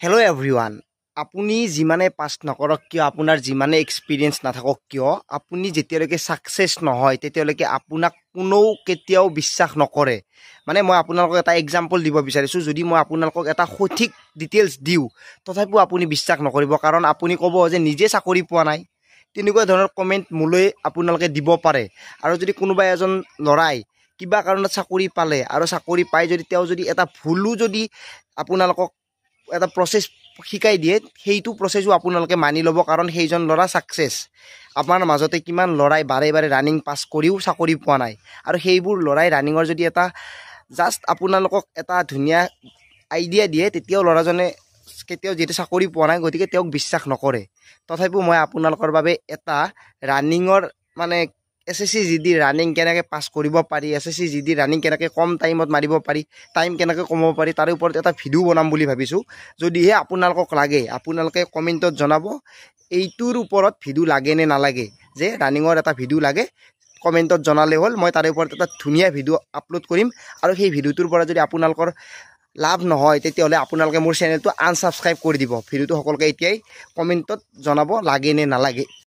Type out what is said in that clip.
hello' everyone আপুনি যিমানে পাছ নকৰক কিয় আপোনাৰ যিমানে এক্সপিৰিয়েঞ্চ নাথাকক কিয় আপুনি যেতিয়ালৈকে ছাকচেছ নহয় তেতিয়ালৈকে আপোনাক কোনেও কেতিয়াও বিশ্বাস নকৰে মানে মই আপোনালোকক এটা এক্সাম্পল দিব বিচাৰিছোঁ যদি মই আপোনালোকক এটা সঠিক ডিটেইলছ দিওঁ তথাপিও আপুনি বিশ্বাস নকৰিব কাৰণ আপুনি ক'ব যে নিজে চাকৰি পোৱা নাই তেনেকুৱা ধৰণৰ কমেণ্ট মোলৈ আপোনালোকে দিব পাৰে আৰু যদি কোনোবা এজন ল'ৰাই কিবা কাৰণত চাকৰি পালে আৰু চাকৰি পাই যদি তেওঁ যদি এটা ভুলো যদি আপোনালোকক এটা প্ৰসেস শিকাই দিয়ে সেইটো প্ৰসেসও আপোনালোকে মানি ল'ব কাৰণ সেইজন ল'ৰা সাকসেস আপোনাৰ মাজতে কিমান ল'ৰাই বাৰে বাৰে ৰানিং পাস কৰিও চাকৰি পোৱা নাই আৰু সেইবোৰ ল'ৰাই ৰানিঙৰ যদি এটা জাস্ট আপোনালোকক এটা ধুনীয়া আইডিয়া দিয়ে তেতিয়াও ল'ৰাজনে কেতিয়াও যেতে চাকৰি পোৱা নাই গতিকে তেওঁক বিশ্বাস নকৰে তথাপিও মই আপোনালোকৰ বাবে এটা ৰানিঙৰ মানে এসএসসি জিডি ৰানিং কেনেকৈ পাস কৰিব পাৰি এসএসসি জিডি ৰানিং কেনেকৈ কম টাইমত মাৰিব পাৰি টাইম কেনেকৈ কমাব পাৰি তাৰ ওপৰত এটা ভিডিও বনাম বুলি ভাবিছোঁ যদিহে আপোনালোকক লাগে আপোনালোকে কমেন্টত জনাব এইটোৰ ওপৰত ভিডিও লাগে নে নালাগে যে ৰানিঙৰ এটা ভিডিও লাগে কমেন্টত জনালে হ'ল মই তাৰ ওপৰত এটা ধুনীয়া ভিডিও আপলোড কৰিম আৰু সেই ভিডিওটোৰ পৰা যদি আপোনালোকৰ লাভ নহয় তেতিয়াহলে আপোনালোকে মোৰ চেনেলটো আনসাবস্ক্ৰাইব কৰি দিব ভিডিওটো সকলোকে এতিয়াই কমেন্টত জনাব লাগে নে নালাগে